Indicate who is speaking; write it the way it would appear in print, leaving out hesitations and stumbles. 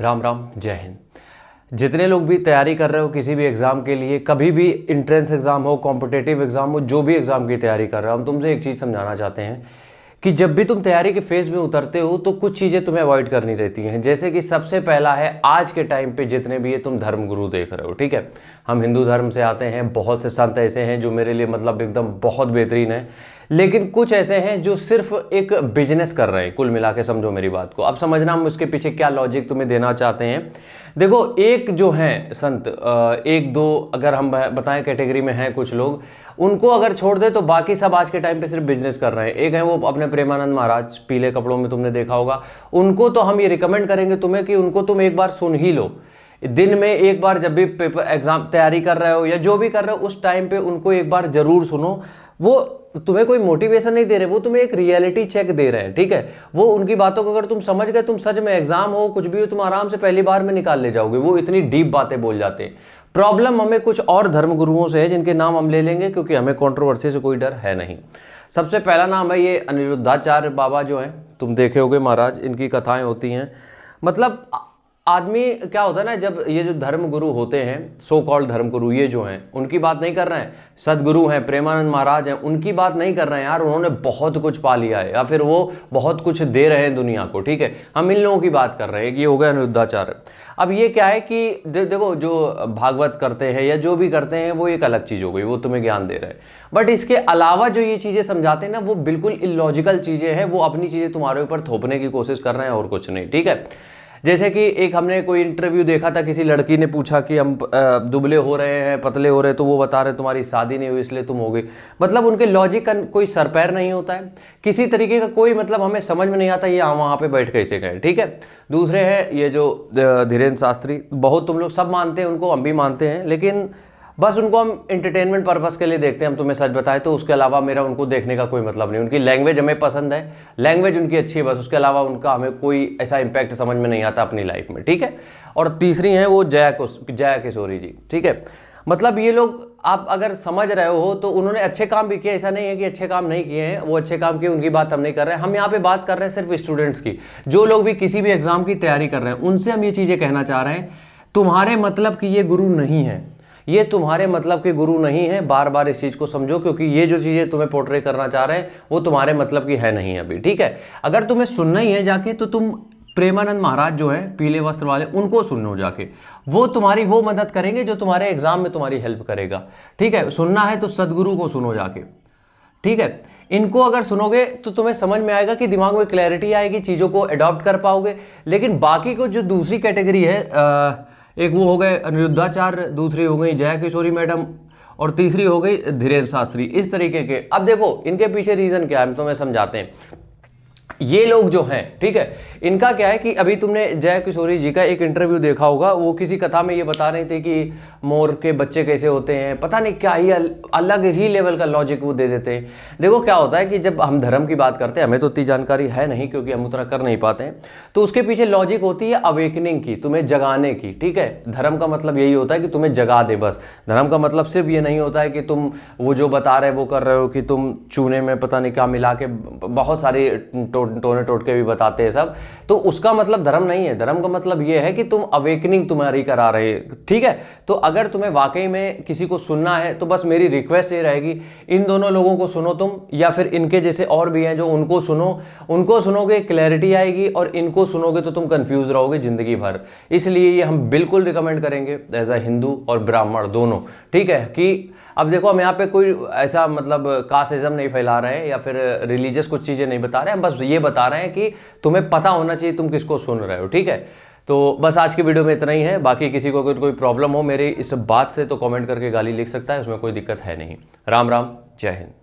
Speaker 1: राम राम, जय हिंद। जितने लोग भी तैयारी कर रहे हो किसी भी एग्ज़ाम के लिए, कभी भी इंट्रेंस एग्ज़ाम हो, कॉम्पिटेटिव एग्ज़ाम हो, जो भी एग्ज़ाम की तैयारी कर रहे हो, हम तुमसे एक चीज़ समझाना चाहते हैं कि जब भी तुम तैयारी के फेज़ में उतरते हो तो कुछ चीज़ें तुम्हें अवॉइड करनी रहती हैं। जैसे कि सबसे पहला है, आज के टाइम पे जितने भी ये तुम धर्म गुरु देख रहे हो, ठीक है, हम हिंदू धर्म से आते हैं, बहुत से संत ऐसे हैं जो मेरे लिए मतलब एकदम बहुत बेहतरीन है, लेकिन कुछ ऐसे हैं जो सिर्फ एक बिजनेस कर रहे हैं। कुल मिला के समझो मेरी बात को, अब समझना हम उसके पीछे क्या लॉजिक तुम्हें देना चाहते हैं। देखो, एक जो हैं संत, एक दो अगर हम बताएं कैटेगरी में हैं कुछ लोग, उनको अगर छोड़ दे तो बाकी सब आज के टाइम पे सिर्फ बिजनेस कर रहे हैं। एक है वो अपने प्रेमानंद महाराज, पीले कपड़ों में तुमने देखा होगा। उनको तो हम ये रिकमेंड करेंगे तुम्हें कि उनको तुम एक बार सुन ही लो। दिन में एक बार, जब भी पेपर एग्जाम तैयारी कर रहे हो या जो भी कर रहे हो उस टाइम पे उनको एक बार जरूर सुनो। वो तुम्हें कोई मोटिवेशन नहीं दे रहे, वो तुम्हें एक रियलिटी चेक दे रहे हैं, ठीक है। वो उनकी बातों को अगर तुम समझ गए, तुम सच में एग्जाम हो कुछ भी हो, तुम आराम से पहली बार में निकाल ले जाओगे। वो इतनी डीप बातें बोल जाते हैं। प्रॉब्लम हमें कुछ और धर्म गुरुओं से है जिनके नाम हम ले लेंगे क्योंकि हमें कंट्रोवर्सी से कोई डर है नहीं। सबसे पहला नाम है ये अनिरुद्धाचार्य बाबा जो हैं, तुम देखे होगे महाराज, इनकी कथाएं होती हैं। मतलब आदमी क्या होता है ना, जब ये जो धर्म गुरु होते हैं, सो कॉल्ड धर्म गुरु, ये जो हैं उनकी बात नहीं कर रहे हैं। सदगुरु हैं, प्रेमानंद महाराज हैं, उनकी बात नहीं कर रहे हैं यार। उन्होंने बहुत कुछ पा लिया है या फिर वो बहुत कुछ दे रहे हैं दुनिया को, ठीक है। हम इन लोगों की बात कर रहे हैं कि ये हो गया अनिरुद्धाचार्य। अब ये क्या है कि देखो, जो भागवत करते हैं या जो भी करते हैं वो एक अलग चीज़ हो गई, वो तुम्हें ज्ञान दे रहे हैं। बट इसके अलावा जो ये चीज़ें समझाते हैं ना, वो बिल्कुल इलॉजिकल चीज़ें हैं। वो अपनी चीज़ें तुम्हारे ऊपर थोपने की कोशिश कर रहे हैं और कुछ नहीं, ठीक है। जैसे कि एक हमने कोई इंटरव्यू देखा था, किसी लड़की ने पूछा कि हम दुबले हो रहे हैं, पतले हो रहे हैं, तो वो बता रहे तुम्हारी शादी नहीं हुई इसलिए तुम हो गई। मतलब उनके लॉजिक का कोई सर पैर नहीं होता है, किसी तरीके का कोई मतलब हमें समझ में नहीं आता ये वहाँ पे बैठ कैसे गए, ठीक है। दूसरे हैं ये जो धीरेन्द्र शास्त्री, बहुत तुम लोग सब मानते हैं उनको, हम भी मानते हैं, लेकिन बस उनको हम इंटरटेनमेंट पर्पस के लिए देखते हैं। हम तुम्हें सच बताएं तो उसके अलावा मेरा उनको देखने का कोई मतलब नहीं। उनकी लैंग्वेज हमें पसंद है, लैंग्वेज उनकी अच्छी है, बस उसके अलावा उनका हमें कोई ऐसा इंपैक्ट समझ में नहीं आता अपनी लाइफ में, ठीक है। और तीसरी हैं वो जया किशोरी जी, ठीक है। मतलब ये लोग, आप अगर समझ रहे हो तो उन्होंने अच्छे काम भी किए, ऐसा नहीं है कि अच्छे काम नहीं किए हैं, वो अच्छे काम किए, उनकी बात हम नहीं कर रहे हैं। हम यहाँ पे बात कर रहे हैं सिर्फ स्टूडेंट्स की, जो लोग भी किसी भी एग्जाम की तैयारी कर रहे हैं, उनसे हम ये चीज़ें कहना चाह रहे हैं। तुम्हारे मतलब कि ये गुरु नहीं है, ये तुम्हारे मतलब के गुरु नहीं है। बार बार इस चीज़ को समझो, क्योंकि ये जो चीज़ें तुम्हें पोर्ट्रे करना चाह रहे हैं वो तुम्हारे मतलब की है नहीं अभी, ठीक है। अगर तुम्हें सुनना ही है जाके, तो तुम प्रेमानंद महाराज जो है पीले वस्त्र वाले, उनको सुनो जाके। वो तुम्हारी वो मदद करेंगे जो तुम्हारे एग्जाम में तुम्हारी हेल्प करेगा, ठीक है। सुनना है तो सदगुरु को सुनो जाके, ठीक है। इनको अगर सुनोगे तो तुम्हें समझ में आएगा कि दिमाग में क्लैरिटी आएगी, चीज़ों को अडॉप्ट कर पाओगे। लेकिन बाकी को जो दूसरी कैटेगरी है, एक वो हो गए अनिरुद्धाचार्य, दूसरी हो गई जया किशोरी मैडम, और तीसरी हो गई धीरेन्द्र शास्त्री, इस तरीके के। अब देखो इनके पीछे रीज़न क्या है, हम तुम्हें समझाते हैं। ये लोग जो हैं, ठीक है, इनका क्या है कि अभी तुमने जया किशोरी जी का एक इंटरव्यू देखा होगा, वो किसी कथा में ये बता रहे थे कि मोर के बच्चे कैसे होते हैं, पता नहीं क्या ही अलग ही लेवल का लॉजिक वो दे देते हैं। देखो क्या होता है कि जब हम धर्म की बात करते हैं, हमें तो इतनी जानकारी है नहीं क्योंकि हम उतना कर नहीं पाते हैं, तो उसके पीछे लॉजिक होती है अवेकनिंग की, तुम्हें जगाने की, ठीक है। धर्म का मतलब यही होता है कि तुम्हें जगा दे, बस। धर्म का मतलब सिर्फ ये नहीं होता है कि तुम वो जो बता रहे वो कर रहे हो, कि तुम चूने में पता नहीं क्या मिला के, बहुत सारी टोने टोटके भी बताते हैं सब, तो उसका मतलब धर्म नहीं है। धर्म का मतलब यह है कि तुम अवेकनिंग तुम्हारी करा रहे, ठीक है। तो अगर तुम्हें वाकई में किसी को सुनना है तो बस मेरी रिक्वेस्ट ये रहेगी, इन दोनों लोगों को सुनो तुम, या फिर इनके जैसे और भी हैं जो, उनको सुनो। उनको सुनोगे क्लैरिटी आएगी, और इनको सुनोगे तो तुम कंफ्यूज रहोगे जिंदगी भर। इसलिए ये हम बिल्कुल रिकमेंड करेंगे एज अ हिंदू और ब्राह्मण दोनों, ठीक है। कि अब देखो, हम यहाँ पे कोई ऐसा मतलब कास्टिज्म नहीं फैला रहे हैं या फिर रिलीजियस कुछ चीज़ें नहीं बता रहे हैं, हम बस ये बता रहे हैं कि तुम्हें पता होना चाहिए तुम किसको सुन रहे हो, ठीक है। तो बस आज की वीडियो में इतना ही है। बाकी किसी को कोई प्रॉब्लम हो मेरी इस बात से तो कमेंट करके गाली लिख सकता है, उसमें कोई दिक्कत है नहीं। राम राम, जय हिंद।